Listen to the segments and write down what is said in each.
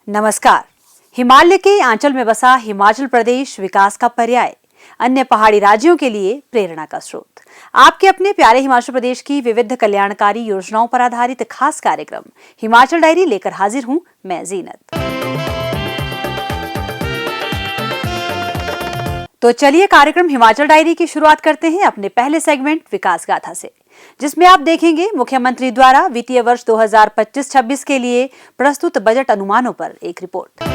नमस्कार। हिमालय के आंचल में बसा हिमाचल प्रदेश विकास का पर्याय, अन्य पहाड़ी राज्यों के लिए प्रेरणा का स्रोत। आपके अपने प्यारे हिमाचल प्रदेश की विविध कल्याणकारी योजनाओं पर आधारित खास कार्यक्रम हिमाचल डायरी लेकर हाजिर हूं मैं जीनत। तो चलिए कार्यक्रम हिमाचल डायरी की शुरुआत करते हैं अपने पहले सेगमेंट विकास गाथा से, जिसमें आप देखेंगे मुख्यमंत्री द्वारा वित्तीय वर्ष 2025-26 के लिए प्रस्तुत बजट अनुमानों पर एक रिपोर्ट।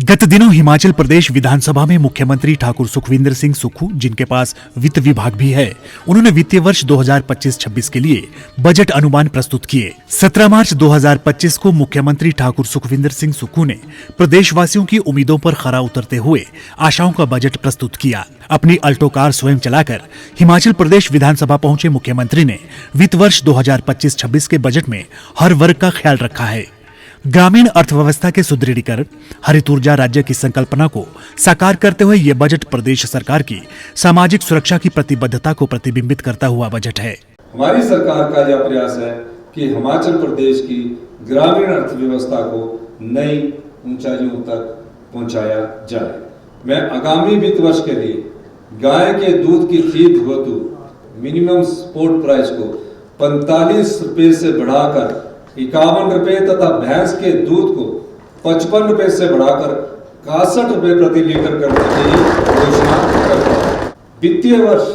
गत दिनों हिमाचल प्रदेश विधानसभा में मुख्यमंत्री ठाकुर सुखविंदर सिंह सुक्खू, जिनके पास वित्त विभाग भी है, उन्होंने वित्तीय वर्ष 2025-26 के लिए बजट अनुमान प्रस्तुत किए। 17 मार्च 2025 को मुख्यमंत्री ठाकुर सुखविंदर सिंह सुक्खू ने प्रदेशवासियों की उम्मीदों पर खरा उतरते हुए आशाओं का बजट प्रस्तुत किया। अपनी अल्टो कार स्वयं चलाकर हिमाचल प्रदेश विधानसभा पहुंचे मुख्यमंत्री ने वित्त वर्ष 2025-26 के बजट में हर वर्ग का ख्याल रखा है। ग्रामीण अर्थव्यवस्था के सुदृढ़ीकरण, हरित ऊर्जा राज्य की संकल्पना को साकार करते हुए ये बजट प्रदेश सरकार की सामाजिक सुरक्षा की प्रतिबद्धता को प्रतिबिंबित करता हुआ बजट है। हमारी सरकार का यह प्रयास है कि हिमाचल प्रदेश की ग्रामीण अर्थव्यवस्था को नई ऊंचाइयों तक पहुंचाया जाए। मैं आगामी वित्त वर्ष के लिए गाय के दूध की खरीद हेतु मिनिमम सपोर्ट प्राइस को 45 रुपए से बढ़ाकर 51 रुपए तथा भैंस के दूध को 55 रुपए से बढ़ाकर 61 रुपए प्रति लीटर करने की घोषणा करता हूं। वित्तीय वर्ष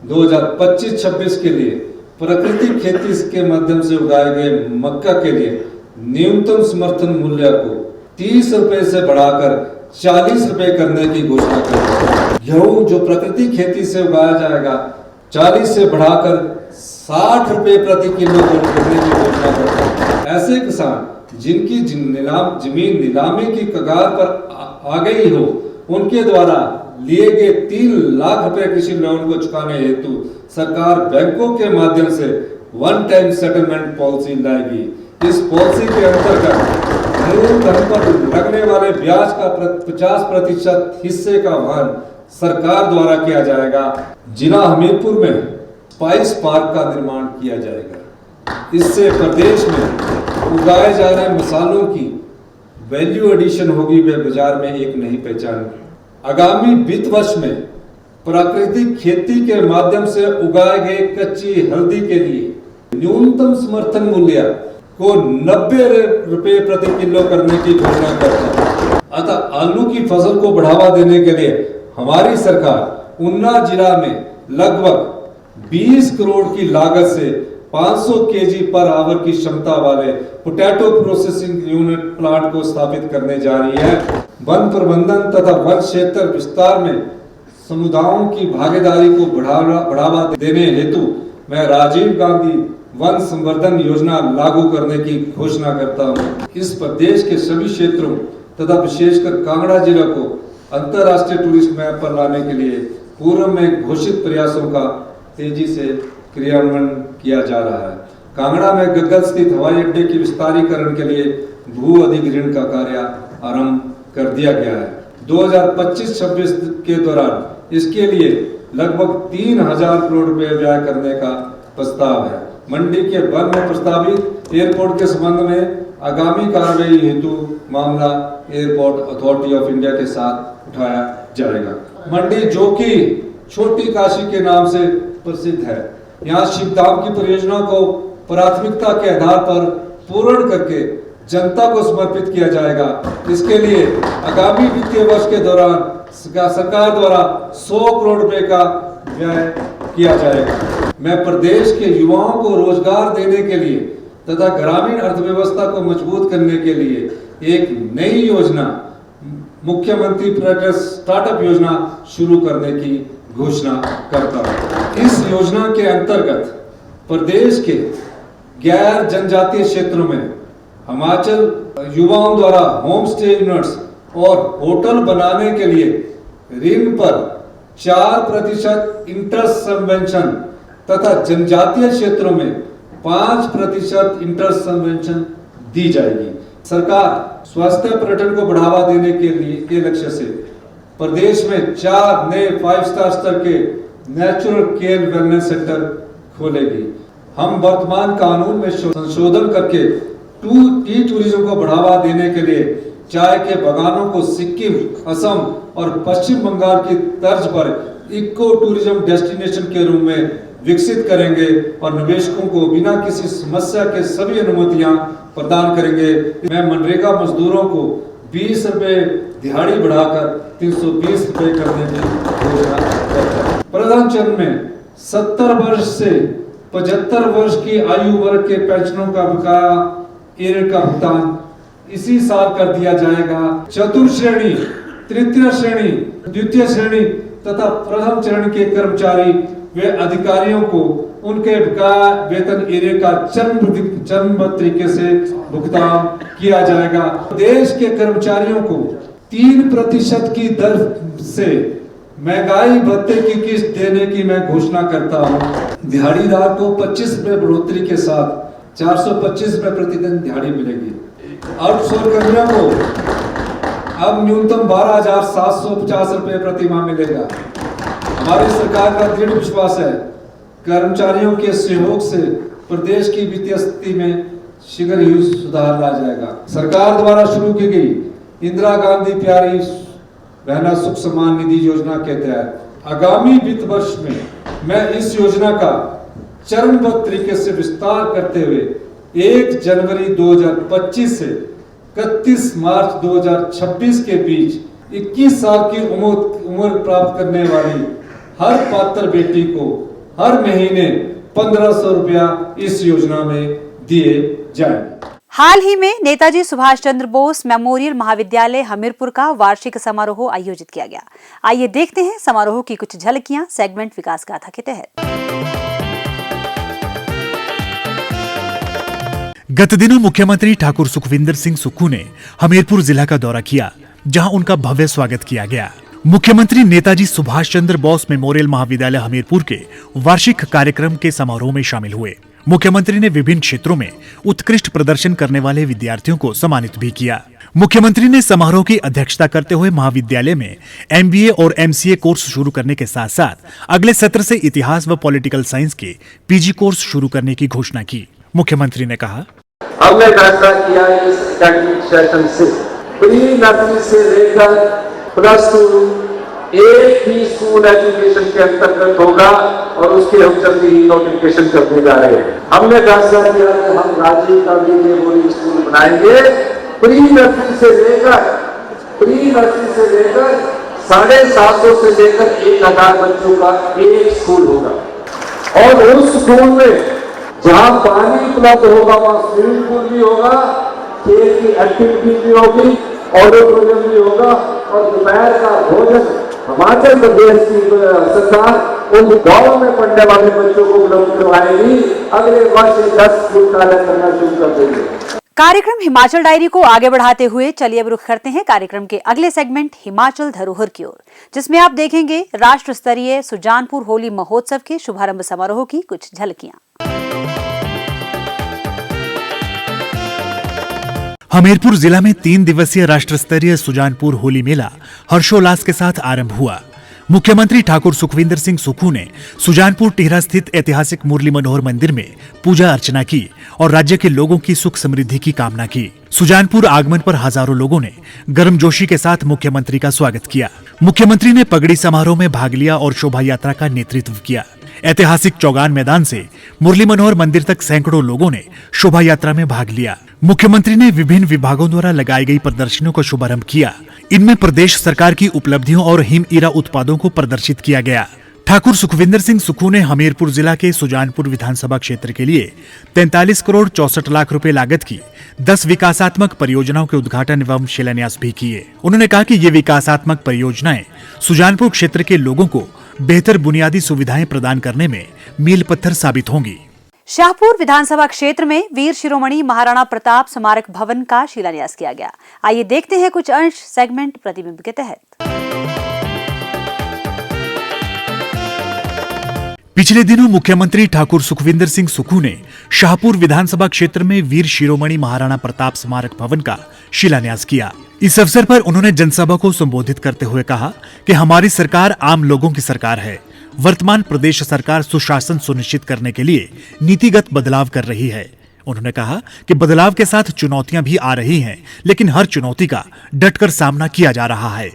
2025-26 के लिए प्राकृतिक खेती के माध्यम से उगाए गए मक्का के लिए न्यूनतम समर्थन मूल्य को 30 रुपए से बढ़ाकर 40 रुपए करने की घोषणा करता हूं। गेहूं जो प्राकृतिक खेती से उगाया जाएगा 40 से बढ़ाकर 60 रुपए प्रति किलो करने की घोषणा करता हूं। ऐसे किसान जिनकी जमीन नीलामी की कगार पर आ गई हो, उनके द्वारा लिए गए 3 लाख रुपए कृषि लोन को चुकाने हेतु सरकार बैंकों के माध्यम से वन टाइम सेटलमेंट पॉलिसी लाएगी। इस पॉलिसी के अंतर्गत मूल धन पर लगने वाले ब्याज का 50% हिस्से का वहन सरकार द्वारा किया जाएगा। जिला हमीरपुर में स्पाइस पार्क का निर्माण किया जाएगा। इससे प्रदेश में उगाए जा रहे मसालों की वैल्यू एडिशन होगी, वे बाजार में एक नई पहचान। आगामी वित्त वर्ष में प्राकृतिक खेती के माध्यम से उगाए गए कच्ची हल्दी के लिए न्यूनतम समर्थन मूल्य को 90 रुपए प्रति किलो करने की घोषणा करता है। अतः आलू की फसल को बढ़ावा देने के लिए हमारी सरकार ऊना जिला में लगभग 20 करोड़ की लागत से 500 केजी पर आवर की क्षमता वाले पोटैटो प्रोसेसिंग यूनिट प्लांट को स्थापित करने जा रही है। वन प्रबंधन तथा वन क्षेत्र विस्तार में समुदायों की भागीदारी को बढ़ावा देने हेतु मैं राजीव गांधी वन संवर्धन योजना लागू करने की घोषणा करता हूं। इस प्रदेश के सभी क्षेत्रों तथा विशेषकर कांगड़ा जिला को अंतर्राष्ट्रीय टूरिस्ट मैप पर लाने के लिए पूर्व में घोषित प्रयासों का तेजी से क्रियान्वयन किया जा रहा है। कांगड़ा में गग्गल स्थित हवाई अड्डे के विस्तारीकरण के लिए भू अधिग्रहण का कार्य आरंभ कर दिया गया है। 2025-26 के दौरान इसके लिए लगभग 3000 करोड़ रुपए व्यय करने का प्रस्ताव है। मंडी के वन में प्रस्तावित एयरपोर्ट के संबंध में आगामी कार्रवाई हेतु मामला एयरपोर्ट अथॉरिटी ऑफ इंडिया के साथ उठाया जाएगा। मंडी जो कि छोटी काशी के नाम से प्रसिद्ध है, यहाँ शिवधाम की परियोजना को प्राथमिकता के आधार पर पूर्ण करके जनता को समर्पित किया जाएगा। इसके लिए आगामी वित्तीय वर्ष के दौरान सरकार द्वारा 100 करोड़ रुपए का व्यय किया जाएगा। मैं प्रदेश के युवाओं को रोजगार देने के लिए तथा ग्रामीण अर्थव्यवस्था को मजबूत करने के लिए एक नई योजना मुख्यमंत्री स्टार्टअप योजना शुरू करने की घोषणा करता हूं। इस योजना के अंतर्गत प्रदेश के गैर जनजातीय क्षेत्रों में हिमाचल युवाओं द्वारा होम स्टे यूनिट्स और होटल बनाने के लिए ऋण पर 4% इंटरेस्ट सबवेंशन तथा जनजातीय क्षेत्रों में 5% इंटरेस्ट सबवेंशन दी जाएगी। सरकार स्वास्थ्य पर्यटन को बढ़ावा देने के लक्ष्य से प्रदेश में 4 नए 5 स्टार स्तर के नेचुरल केयर वेलनेस सेंटर खोलेगी। हम वर्तमान कानून में संशोधन करके टी टूरिज्म को बढ़ावा देने के लिए चाय के बागानों को सिक्किम, असम और पश्चिम बंगाल की तर्ज पर इको टूरिज्म डेस्टिनेशन के रूप में विकसित करेंगे और निवेशकों को बिना किसी समस्या के सभी अनुमतियां प्रदान करेंगे। मैं मनरेगा मजदूरों को 20 रुपए दिहाड़ी बढ़ाकर 320 रुपए करने की घोषणा करता है। प्रथम चरण में 70 वर्ष से 75 वर्ष की आयु वर्ग के पेंशनों का बकाया एरियर का भुगतान इसी साल कर दिया जाएगा। चतुर्थ श्रेणी, तृतीय श्रेणी, द्वितीय श्रेणी तथा प्रथम चरण के कर्मचारी वे अधिकारियों को उनके बकाया वेतन एरियर का चरणबद्ध तरीके से भुगतान किया जाएगा। देश के कर्मचारियों को 3% की दर से महंगाई भत्ते की किस्त देने की मैं घोषणा करता हूं। दिहाड़ीदार को 25 रुपए बढ़ोतरी के साथ 425 रुपए प्रतिदिन दिहाड़ी मिलेगी। आउटसोर्स कर्मियों को अब न्यूनतम 12,750 रुपए प्रति माह मिलेगा। हमारी सरकार का दृढ़ विश्वास है कर्मचारियों के सहयोग से प्रदेश की वित्तीय स्थिति में शीघ्र ही सुधार ला जाएगा। सरकार द्वारा शुरू की गई इंदिरा गांधी प्यारी बहना सुख सम्मान निधि योजना के तहत आगामी वित्त वर्ष में मैं इस योजना का चरणबद्ध तरीके से विस्तार करते हुए 1 जनवरी 2025 से 31 मार्च 2026 के बीच 21 साल की उम्र प्राप्त करने वाली हर पात्र बेटी को हर महीने 1500 रुपया इस योजना में दिए जाएंगे। हाल ही में नेताजी सुभाष चंद्र बोस मेमोरियल महाविद्यालय हमीरपुर का वार्षिक समारोह आयोजित किया गया। आइए देखते हैं समारोह की कुछ झलकियां सेगमेंट विकास गाथा के तहत। गत दिनों मुख्यमंत्री ठाकुर सुखविंदर सिंह सुक्खू ने हमीरपुर जिला का दौरा किया, जहां उनका भव्य स्वागत किया गया। मुख्यमंत्री नेताजी सुभाष चंद्र बोस मेमोरियल महाविद्यालय हमीरपुर के वार्षिक कार्यक्रम के समारोह में शामिल हुए। मुख्यमंत्री ने विभिन्न क्षेत्रों में उत्कृष्ट प्रदर्शन करने वाले विद्यार्थियों को सम्मानित भी किया। मुख्यमंत्री ने समारोह की अध्यक्षता करते हुए महाविद्यालय में MBA और MCA कोर्स शुरू करने के साथ साथ अगले सत्र से इतिहास व पॉलिटिकल साइंस के PG कोर्स शुरू करने की घोषणा की। मुख्यमंत्री ने कहा, हमने फैसला किया इस एकेडमिक सेशन से प्री नर्सरी से लेकर +2 एक ही स्कूल एजुकेशन के अंतर्गत होगा और उसकी हम जल्दी ही नोटिफिकेशन करने जा रहे हैं। हमने फैसला किया कि हम राजीव गांधी मेमोरियल स्कूल बनाएंगे। प्री नर्सरी से लेकर 750 से लेकर 1000 बच्चों का एक स्कूल होगा और उस स्कूल में जहां पानी उपलब्ध होगा वहां स्विमिंग पूल भी होगा, खेल की एक्टिविटी भी होगी, ऑडिटोरियम भी होगा और दोपहर का भोजन हिमाचल प्रदेश की सरकार उन गांवों में पढ़ने वाले बच्चों को उपलब्ध करवाएगी। अगले वर्ष 10 स्कूल कार्य करना शुरू कर देंगे। कार्यक्रम हिमाचल डायरी को आगे बढ़ाते हुए चलिए अब रुख करते हैं कार्यक्रम के अगले सेगमेंट हिमाचल धरोहर की ओर, जिसमें आप देखेंगे राष्ट्र स्तरीय सुजानपुर होली महोत्सव के शुभारंभ समारोह की कुछ झलकियां। हमीरपुर जिला में 3 दिवसीय राष्ट्र स्तरीय सुजानपुर होली मेला हर्षोल्लास के साथ आरंभ हुआ। मुख्यमंत्री ठाकुर सुखविंदर सिंह सुक्खू ने सुजानपुर टिहरा स्थित ऐतिहासिक मुरली मनोहर मंदिर में पूजा अर्चना की और राज्य के लोगों की सुख समृद्धि की कामना की। सुजानपुर आगमन पर हजारों लोगों ने गर्मजोशी के साथ मुख्यमंत्री का स्वागत किया। मुख्यमंत्री ने पगड़ी समारोह में भाग लिया और शोभा यात्रा का नेतृत्व किया। ऐतिहासिक चौगान मैदान से मुरली मनोहर मंदिर तक सैकड़ों लोगों ने शोभा यात्रा में भाग लिया। मुख्यमंत्री ने विभिन्न विभागों द्वारा लगाई गई प्रदर्शनियों का शुभारंभ किया। इनमें प्रदेश सरकार की उपलब्धियों और हिम ईरा उत्पादों को प्रदर्शित किया गया। ठाकुर सुखविंदर सिंह सुक्खू ने हमीरपुर जिला के सुजानपुर विधानसभा क्षेत्र के लिए 43 करोड़ 64 लाख रुपए लागत की 10 विकासात्मक परियोजनाओं के उद्घाटन एवं शिलान्यास भी किए। उन्होंने कहा कि ये विकासात्मक परियोजनाएं सुजानपुर क्षेत्र के लोगों को बेहतर बुनियादी सुविधाएं प्रदान करने में मील पत्थर साबित होंगी। शाहपुर विधानसभा क्षेत्र में वीर शिरोमणि महाराणा प्रताप स्मारक भवन का शिलान्यास किया गया। आइए देखते हैं कुछ अंश सेगमेंट प्रतिबिंब के तहत। पिछले दिनों मुख्यमंत्री ठाकुर सुखविंदर सिंह सुक्खू ने शाहपुर विधानसभा क्षेत्र में वीर शिरोमणि महाराणा प्रताप स्मारक भवन का शिलान्यास किया। इस अवसर पर उन्होंने जनसभा को संबोधित करते हुए कहा कि हमारी सरकार आम लोगों की सरकार है। वर्तमान प्रदेश सरकार सुशासन सुनिश्चित करने के लिए नीतिगत बदलाव कर रही है। उन्होंने कहा कि बदलाव के साथ चुनौतियां भी आ रही हैं, लेकिन हर चुनौती का डटकर सामना किया जा रहा है।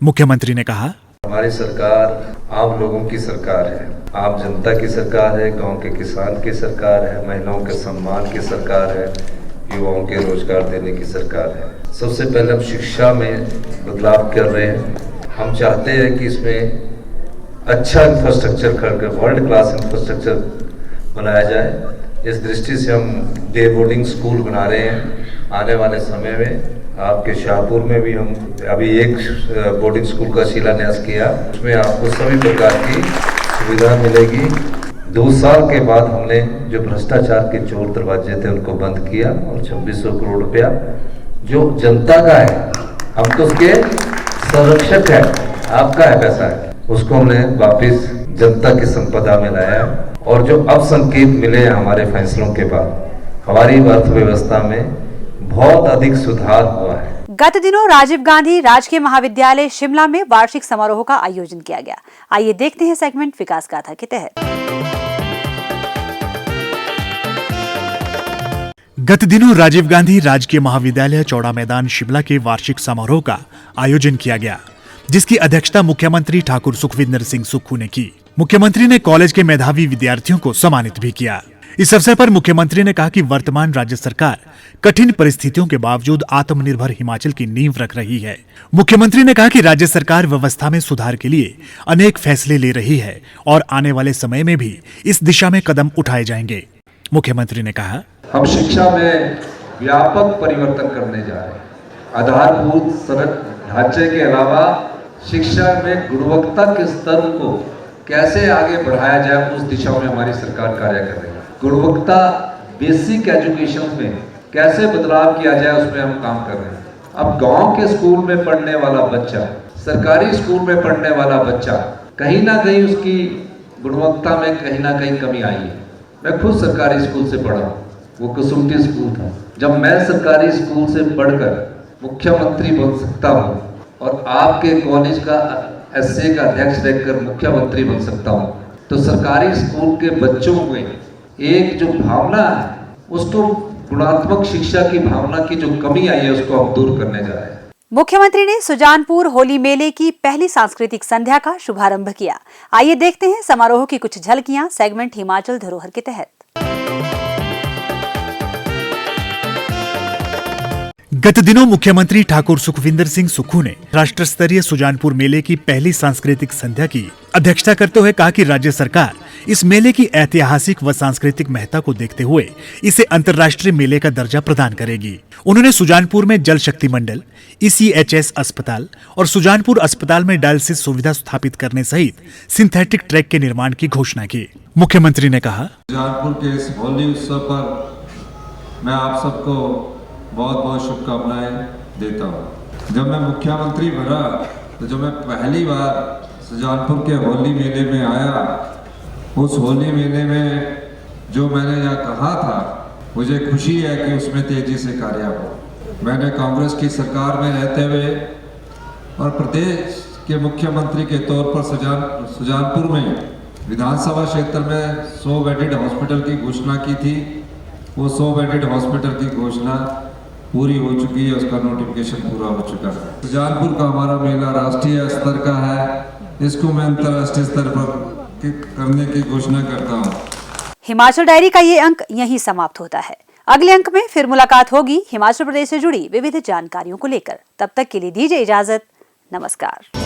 मुख्यमंत्री ने कहा, हमारी सरकार आम लोगों की सरकार है, आम जनता की सरकार है, गांव के किसान की सरकार है, महिलाओं के सम्मान की सरकार है, युवाओं के रोजगार देने की सरकार है। सबसे पहले हम शिक्षा में बदलाव कर रहे हैं। हम चाहते हैं कि इसमें अच्छा इंफ्रास्ट्रक्चर खड़ा, वर्ल्ड क्लास इंफ्रास्ट्रक्चर बनाया जाए। इस दृष्टि से हम डे बोर्डिंग स्कूल बना रहे हैं। आने वाले समय में आपके शाहपुर में भी हम अभी एक बोर्डिंग स्कूल का शिलान्यास किया, उसमें आपको सभी प्रकार की सुविधा मिलेगी। 2 साल के बाद हमने जो भ्रष्टाचार के चोर दरवाजे थे उनको बंद किया और 2600 करोड़ रुपया जो जनता का है, हम तो उसके संरक्षक है, आपका है पैसा है, उसको हमने वापिस जनता की संपदा में लाया। और जो अब संकेत मिले हैं हमारे फैसलों के बाद, हमारी अर्थव्यवस्था में बहुत अधिक सुधार हुआ है। गत दिनों राजीव गांधी राजकीय महाविद्यालय शिमला में वार्षिक समारोह का आयोजन किया गया। आइए देखते हैं सेगमेंट विकास गाथा के तहत। गत दिनों राजीव गांधी राजकीय महाविद्यालय चौड़ा मैदान शिमला के वार्षिक समारोह का आयोजन किया गया, जिसकी अध्यक्षता मुख्यमंत्री ठाकुर सुखविंदर सिंह सुक्खू ने की। मुख्यमंत्री ने कॉलेज के मेधावी विद्यार्थियों को सम्मानित भी किया। इस अवसर पर मुख्यमंत्री ने कहा कि वर्तमान राज्य सरकार कठिन परिस्थितियों के बावजूद आत्मनिर्भर हिमाचल की नींव रख रही है। मुख्यमंत्री ने कहा कि राज्य सरकार व्यवस्था में सुधार के लिए अनेक फैसले ले रही है और आने वाले समय में भी इस दिशा में कदम उठाए जाएंगे। मुख्यमंत्री ने कहा, हम शिक्षा में व्यापक परिवर्तन करने जा रहे हैं। आधारभूत संरचना ढांचे के अलावा शिक्षा में गुणवत्ता के स्तर को कैसे आगे बढ़ाया जाए, उस दिशा में हमारी सरकार कार्य कर रही है। गुणवत्ता बेसिक एजुकेशन में कैसे बदलाव किया जाए, उसमें हम काम कर रहे हैं। अब गांव के स्कूल में पढ़ने वाला बच्चा, सरकारी स्कूल में पढ़ने वाला बच्चा, कहीं ना कहीं उसकी गुणवत्ता में कहीं ना कहीं कमी आई है। मैं खुद सरकारी स्कूल से पढ़ा हूँ, वो कसुम्पटी स्कूल था। जब मैं सरकारी स्कूल से पढ़कर मुख्यमंत्री बन सकता हूँ और आपके कॉलेज का एसए का अध्यक्ष रहकर मुख्यमंत्री बन सकता हूँ, तो सरकारी स्कूल के बच्चों में एक जो भावना है, उसको गुणात्मक शिक्षा की भावना की जो कमी आई है, उसको हम दूर करने जा रहे हैं। मुख्यमंत्री ने सुजानपुर होली मेले की पहली सांस्कृतिक संध्या का शुभारंभ किया। आइए देखते हैं समारोह की कुछ झलकियां सेगमेंट हिमाचल धरोहर के तहत। गत दिनों मुख्यमंत्री ठाकुर सुखविंदर सिंह सुक्खू ने राष्ट्र स्तरीय सुजानपुर मेले की पहली सांस्कृतिक संध्या की अध्यक्षता करते हुए कहा कि राज्य सरकार इस मेले की ऐतिहासिक व सांस्कृतिक महत्ता को देखते हुए इसे अंतर्राष्ट्रीय मेले का दर्जा प्रदान करेगी। उन्होंने सुजानपुर में जल शक्ति मंडल, ECHS अस्पताल और सुजानपुर अस्पताल में डायलिसिस सुविधा स्थापित करने सहित सिंथेटिक ट्रैक के निर्माण की घोषणा की। मुख्यमंत्री ने कहा, सुजानपुर के इस होली उत्सव पर मैं आप सबको बहुत बहुत शुभकामनाएं देता हूँ। जब मैं मुख्यमंत्री बना तो जब मैं पहली बार सुजानपुर के होली मेले में आया, उस होली मेले में जो मैंने यहाँ कहा था, मुझे खुशी है कि उसमें तेजी से कार्य हो। मैंने कांग्रेस की सरकार में रहते हुए और प्रदेश के मुख्यमंत्री के तौर पर सुजानपुर में विधानसभा क्षेत्र में 100 बेडेड हॉस्पिटल की घोषणा की थी। वो 100 बेडेड हॉस्पिटल की घोषणा पूरी हो चुकी है, उसका नोटिफिकेशन पूरा हो चुका है। सुजानपुर का हमारा मेला राष्ट्रीय स्तर का है, इसको मैं अंतर्राष्ट्रीय स्तर पर करने की घोषणा करता हूँ। हिमाचल डायरी का ये अंक यहीं समाप्त होता है। अगले अंक में फिर मुलाकात होगी हिमाचल प्रदेश से जुड़ी विविध जानकारियों को लेकर। तब तक के लिए दीजिए इजाजत। नमस्कार।